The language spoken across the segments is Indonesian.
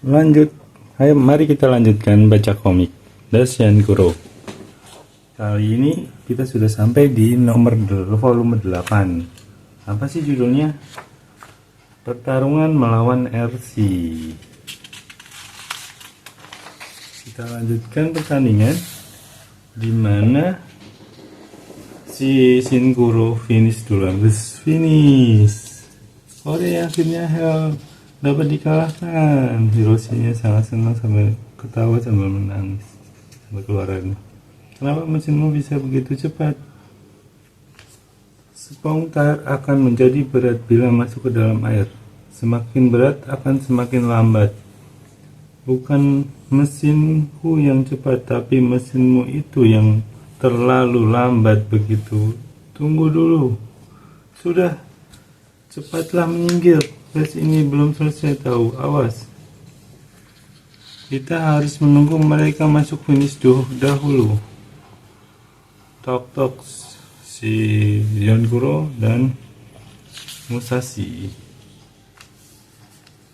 Lanjut, ayo mari kita lanjutkan baca komik Dasyan Guru. Kali ini kita sudah sampai di nomor volume 8. Apa sih judulnya? Pertarungan melawan RC. Kita lanjutkan pertandingan di mana si Shin Guru finish duluan. Finish. Oke, akhirnya Hell dapat dikalahkan. Hiroshi-nya sangat senang sambil ketawa sambil menangis sambil keluar air. Kenapa mesinmu bisa begitu cepat? Spong tire akan menjadi berat bila masuk ke dalam air. Semakin berat akan semakin lambat. Bukan mesinku yang cepat, tapi mesinmu itu yang terlalu lambat begitu. Tunggu dulu. Sudah, cepatlah menyingkir. Race ini belum selesai tahu, awas. Kita harus menunggu mereka masuk finish dahulu. Tok si Yonaguro dan Musashi.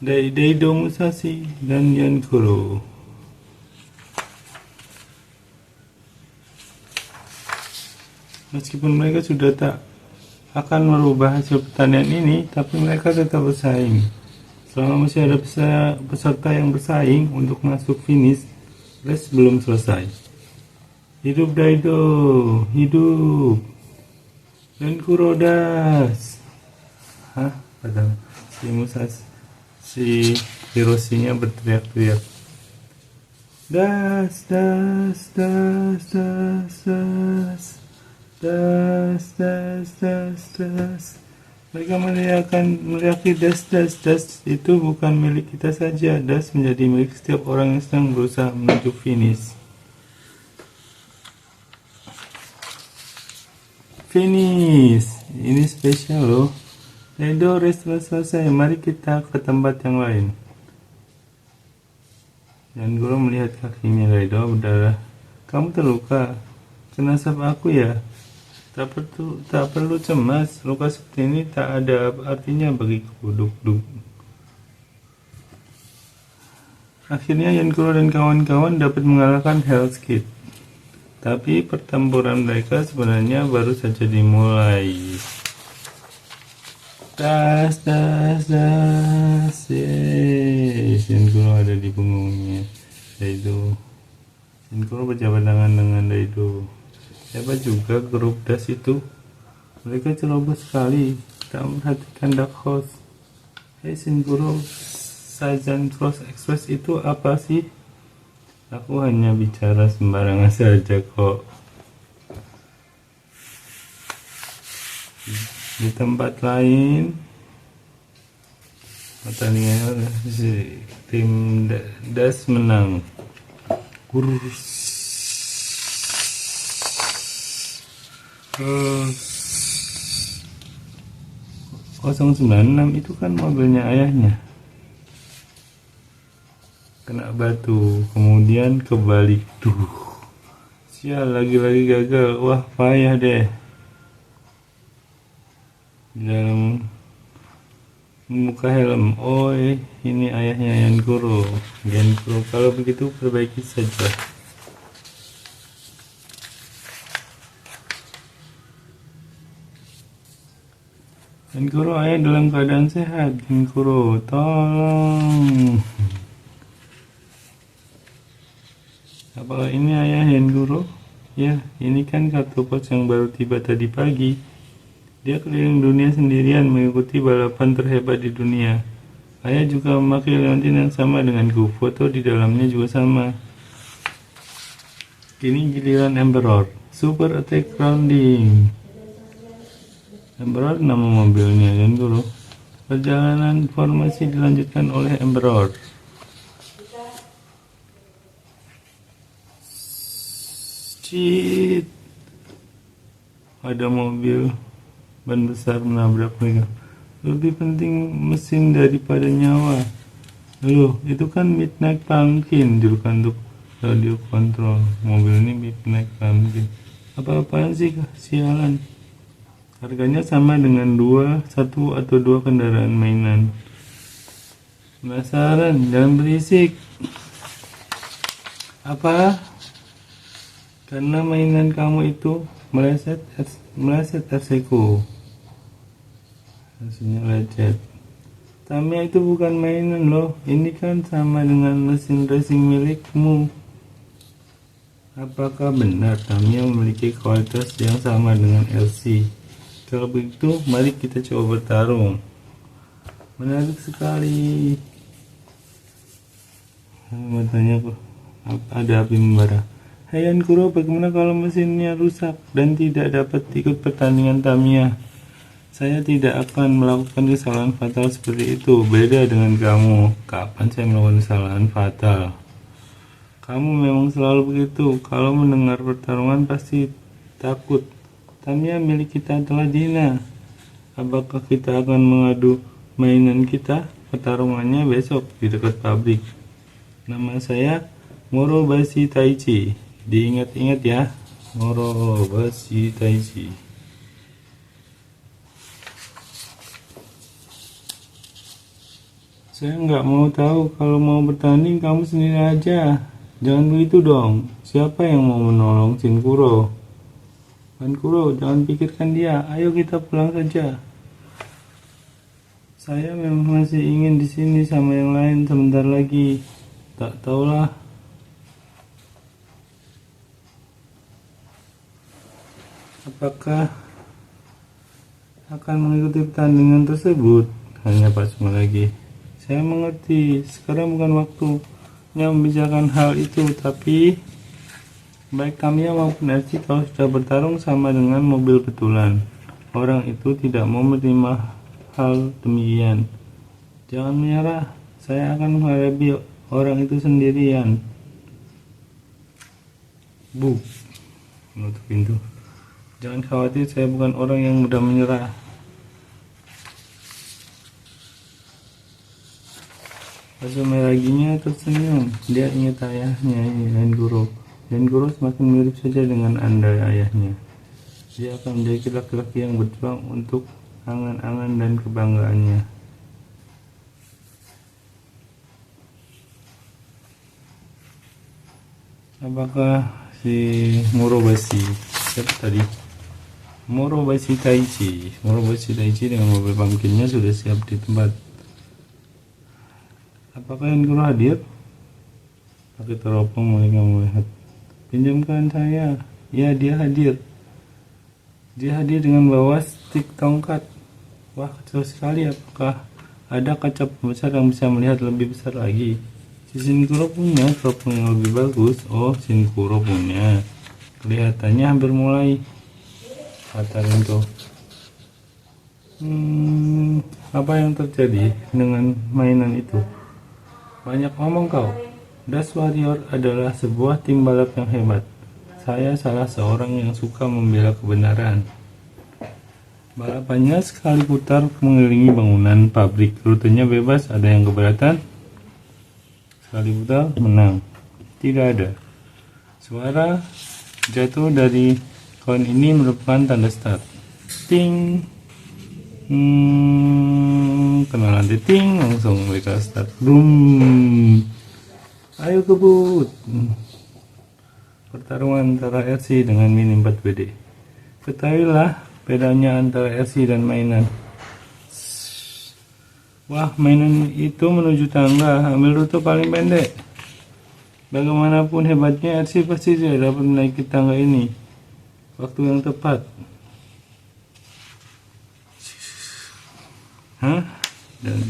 Daido Musashi dan Yonaguro. Meskipun mereka sudah tak akan merubah hasil pertandingan ini, tapi mereka tetap bersaing. Selama masih ada peserta yang bersaing untuk masuk finish, race belum selesai. Hidup Daido, hidup. Dan Kurodas. Padahal si Musashi, si Hiroshi-nya berteriak-teriak. Das. Mereka meneriaki das itu bukan milik kita saja. Das menjadi milik setiap orang yang sedang berusaha menuju finish. Ini spesial loh. Daido, race telah selesai. Mari kita ke tempat yang lain. Dan Guru melihat kakinya Daido berdarah. Kamu terluka? Kena sap aku ya? Tak perlu cemas, luka seperti ini tak ada artinya bagiku. Duk. Akhirnya Yonaguro dan kawan-kawan dapat mengalahkan Hell's Kid. Tapi pertempuran mereka sebenarnya baru saja dimulai. Das. Yonaguro ada di punggungnya Daido. Yonaguro berjabat tangan dengan Daido. Hebat juga grup das itu. Mereka ceroboh sekali, tak memperhatikan Dark Horse. Shin Guru, Saiyan Cross Express itu apa sih? Aku hanya bicara sembarangan saja kok. Di tempat lain, pertandingan si tim das menang. 096 itu kan mobilnya ayahnya. Kena batu, kemudian kebalik. Sial, lagi-lagi gagal. Wah, payah deh. Di dalam membuka helm. Oh, ini ayahnya Yonaguro. Kalau begitu perbaiki saja. Yonaguro, ayah dalam keadaan sehat. Yonaguro, tolong. Apakah ini ayah Yonaguro? Ya, ini kan kartu pos yang baru tiba tadi pagi. Dia keliling dunia sendirian mengikuti balapan terhebat di dunia. Ayah juga memakai leontin yang sama denganku. Foto di dalamnya juga sama. Kini giliran Emperor. Super Attack Rounding. Emperor nama mobilnya Yonaguro. Perjalanan formasi dilanjutkan oleh Emperor. Cheat. Ada mobil ban besar menabrak mereka. Lebih penting mesin daripada nyawa. Loh, itu kan Midnight Pumpkin, julukan untuk radio kontrol. Mobil ini Midnight Pumpkin. Apa-apaan sih, sialan. Harganya sama dengan satu atau dua kendaraan mainan. Penasaran? Jangan berisik. Apa? Karena mainan kamu itu meleset RC-ku. Hasilnya lecet. Tamiya itu bukan mainan loh. Ini kan sama dengan mesin racing milikmu. Apakah benar Tamiya memiliki kualitas yang sama dengan RC? Kalau begitu, mari kita coba bertarung. Menarik sekali. Matanya kok ada api membara. Hai Kuro, bagaimana kalau mesinnya rusak dan tidak dapat ikut pertandingan Tamiya? Saya tidak akan melakukan kesalahan fatal seperti itu. Beda dengan kamu. Kapan saya melakukan kesalahan fatal? Kamu memang selalu begitu. Kalau mendengar pertarungan pasti takut. Tamiya milik kita telah dihina. Apakah kita akan mengadu mainan kita? Pertarungannya besok di dekat pabrik. Nama saya Morobashi Taichi. Diingat-ingat ya, Morobashi Taichi. Saya nggak mau tahu. Kalau mau bertanding kamu sendiri aja. Jangan begitu dong. Siapa yang mau menolong Shinkuro? Kuro, jangan pikirkan dia. Ayo kita pulang saja. Saya memang masih ingin di sini sama yang lain sebentar lagi. Tak tahulah. Apakah akan mengikuti pertandingan tersebut? Hanya Pak Suma lagi. Saya mengerti. Sekarang bukan waktunya membicarakan hal itu, tapi baik Tamiya maupun RC kalau sudah bertarung sama dengan mobil betulan. Orang itu tidak mau menerima hal demikian. Jangan menyerah. Saya akan menghadapi orang itu sendirian. Bu, menutup pintu. Jangan khawatir, saya bukan orang yang mudah menyerah. Azumeraginya tersenyum. Dia ingat ayahnya, Kuro. Kuro semakin mirip saja dengan Anda, ayahnya. Dia akan menjadi laki-laki yang berjuang untuk angan-angan dan kebanggaannya. Apakah si Morobashi, siapa tadi? Morobashi Taichi dengan mobil pumpkinnya sudah siap di tempat. Apakah Kuro hadir? Pakai teropong mereka melihat. Pinjamkan saya. Ya, dia hadir. Dia hadir dengan bawa stik tongkat. Wah, kecil sekali. Apakah ada kaca besar yang bisa melihat lebih besar lagi? Si Shinkuro punya teropong yang lebih bagus. Oh, Shinkuro punya. Kelihatannya hampir mulai. Kata Rinto. Apa yang terjadi dengan mainan itu? Banyak ngomong kau. Dash Warrior adalah sebuah tim balap yang hebat. Saya salah seorang yang suka membela kebenaran. Balapannya sekali putar mengelilingi bangunan pabrik. Rutenya bebas, ada yang keberatan? Sekali putar, menang. Tidak ada. Suara jatuh dari koin ini merupakan tanda start. Ting. Kena lantai ting, langsung mereka start. Boom. Ayo kebut. Pertarungan antara RC dengan Mini 4WD. Ketahuilah bedanya antara RC dan mainan. Wah, mainan itu menuju tangga. Ambil rute paling pendek. Bagaimanapun hebatnya, RC pasti tidak dapat menaiki tangga ini. Waktu yang tepat. Hah? Dan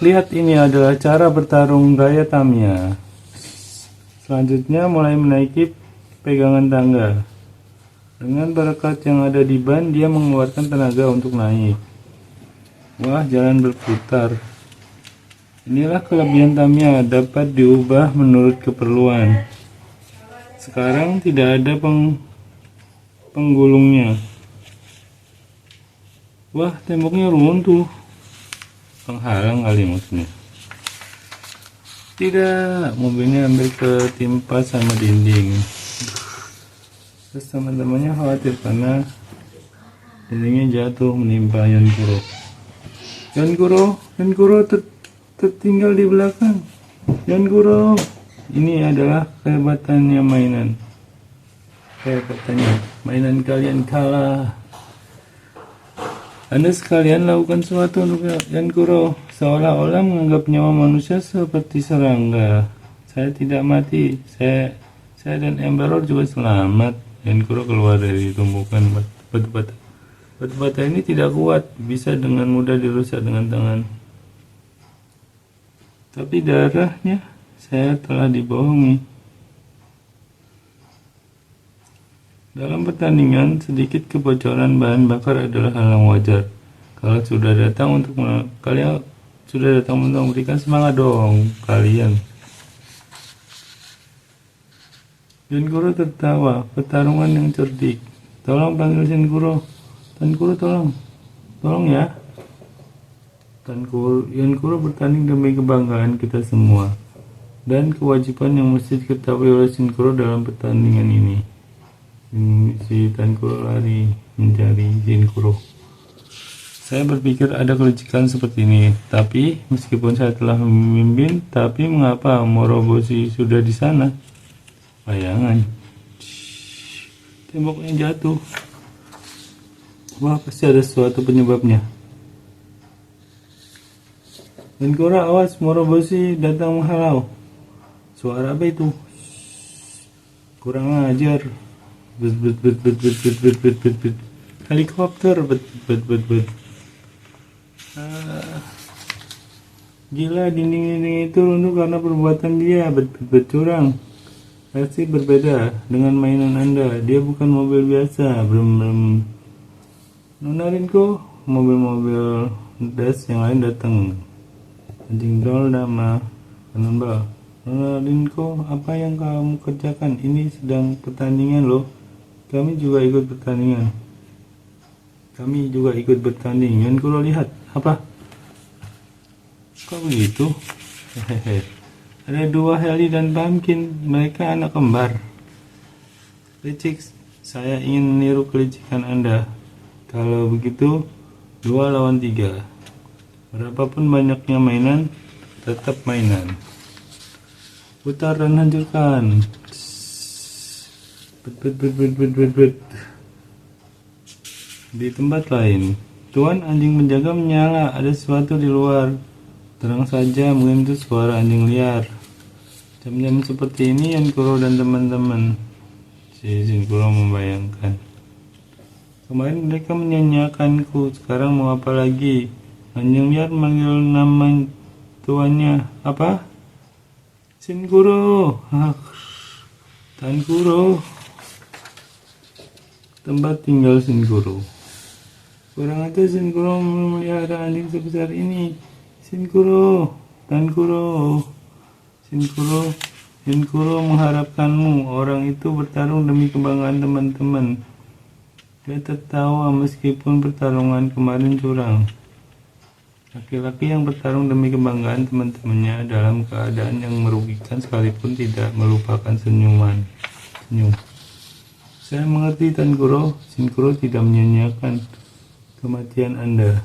lihat ini adalah cara bertarung gaya Tamiya. Selanjutnya mulai menaiki pegangan tangga. Dengan berkat yang ada di ban, dia mengeluarkan tenaga untuk naik. Wah, jalan berputar. Inilah kelebihan Tamiya, dapat diubah menurut keperluan. Sekarang tidak ada penggulungnya. Wah, temboknya runtuh. Penghalang kali maksudnya. Tidak, mobilnya hampir ketimpa sama dinding. Terus teman-temannya khawatir karena dindingnya jatuh menimpa Kuro. Yankuro tertinggal di belakang. Yankuro, ini adalah kehebatannya mainan. Katanya mainan kalian kalah. Anda sekalian lakukan sesuatu untuk Yankuro, seolah-olah menganggap nyawa manusia seperti serangga. Saya tidak mati, saya dan Emperor juga selamat. Yankuro keluar dari tumpukan batu bata. Batu bata ini tidak kuat, bisa dengan mudah dirusak dengan tangan. Tapi darahnya, saya telah dibohongi. Dalam pertandingan, sedikit kebocoran bahan bakar adalah hal yang wajar. Kalian sudah datang untuk memberikan semangat dong, kalian. Yankuro tertawa, pertarungan yang cerdik. Tolong panggil Yankuro. Yankuro tolong ya. Yankuro bertanding demi kebanggaan kita semua dan kewajiban yang mesti diketahui oleh Yankuro dalam pertandingan ini. Si Yankuro lari mencari Yankuro. Saya berpikir ada kelicikan seperti ini, tapi meskipun saya telah memimpin, tapi mengapa Moroboshi sudah di sana? Bayangan. Temboknya jatuh. Wah, pasti ada sesuatu penyebabnya. Yankuro, awas, Moroboshi datang menghalau. Suara apa itu? Kurang ajar. Helikopter. Gila, dinding-dinding itu runtuh karena perbuatan dia. Curang. Pasti berbeda dengan mainan Anda. Dia bukan mobil biasa. Nona Rinko, mobil-mobil das yang lain datang. Anjing dol nama penambal. Nona Rinko, apa yang kamu kerjakan? Ini sedang pertandingan loh. Kami juga ikut bertanding. Yankuro, lihat. Apa? Kok begitu? Hehehe. Ada dua Heli dan Pumpkin. Mereka anak kembar. Licik, saya ingin meniru kelicikan Anda. Kalau begitu, 2 lawan 3. Berapapun banyaknya mainan, tetap mainan. Putar dan hancurkan. Di tempat lain, Tuan anjing penjaga menyala. Ada sesuatu di luar. Terang saja, mungkin itu suara anjing liar. Jam-jam seperti ini Yankuro dan teman-teman. Si Yankuro membayangkan. Kemarin mereka menyanyiakanku, sekarang mau apa lagi? Anjing liar manggil nama tuannya. Apa? Yankuro. Yankuro. Tempat tinggal Yankuro. Kurang aja Yankuro memelihara anjing sebesar ini. Yankuro mengharapkanmu. Orang itu bertarung demi kebanggaan teman-teman. Dia tertawa meskipun pertarungan kemarin curang. Laki-laki yang bertarung demi kebanggaan teman-temannya dalam keadaan yang merugikan sekalipun tidak melupakan senyum. Saya mengerti Yankuro tidak menyanyiakan kematian Anda.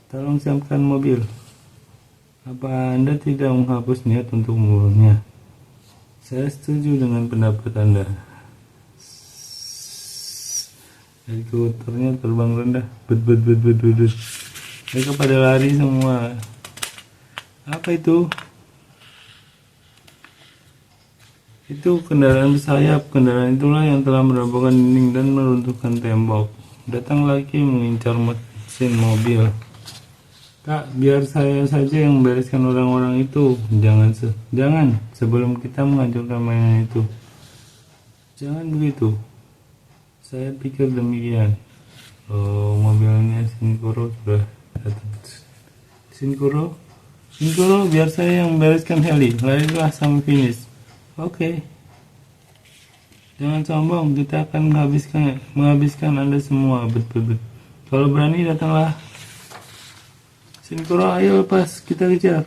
Tolong siapkan mobil. Apa Anda tidak menghapus niat untuk membunuhnya? Saya setuju dengan pendapat Anda. Helikopternya terbang rendah. Mereka pada lari semua. Apa itu? Itu kendaraan bersayap. Kendaraan itulah yang telah merobohkan dinding dan meruntuhkan tembok. Datang lagi mengincar mesin mobil. Kak, biar saya saja yang membereskan orang-orang itu. Jangan, sebelum kita menghancurkan mainan itu. Jangan begitu. Saya pikir demikian. Oh, mobilnya Yankuro sudah datang. Yankuro, biar saya yang membereskan heli. Larilah sampai finish. Oke. Jangan sombong, kita akan menghabiskan Anda semua. Kalau berani datanglah. Yankuro, ayo lepas, kita kejar.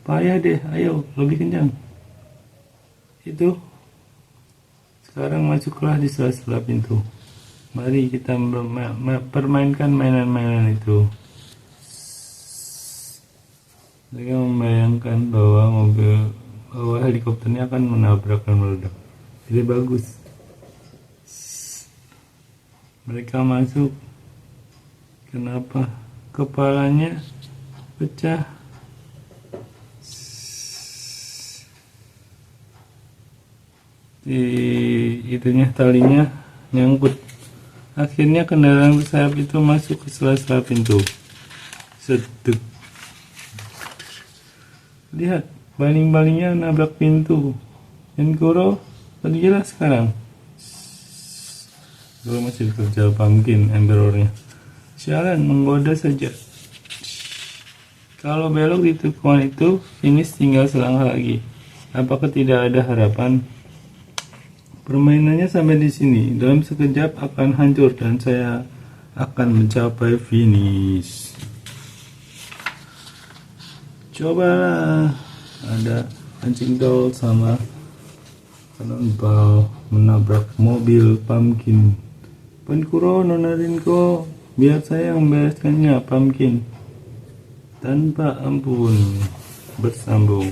Payah deh, ayo, lebih kencang. Itu. Sekarang masuklah di sela-sela pintu. Mari kita permainkan mainan-mainan itu. Mereka membayangkan bahwa helikopternya akan menabrak dan meledak. Jadi bagus. Mereka masuk. Kenapa kepalanya pecah? Itunya talinya nyangkut. Akhirnya kendaraan bersayap itu masuk ke sela-sela pintu. Sedek. Lihat, baling-balingnya nabrak pintu. Dan Kuro lebih jelas sekarang. Kuro masih kerja pumpkin emperornya. Sialan, menggoda saja. Kalau belok di tikungan itu, finish tinggal selangkah lagi. Apakah tidak ada harapan? Permainannya sampai di sini. Dalam sekejap akan hancur dan saya akan mencapai finish. Cobalah. Ada anjing tol sama cannonball menabrak mobil pumpkin. Pankuro nonarinko, biar saya membereskannya pumpkin. Tanpa ampun. Bersambung.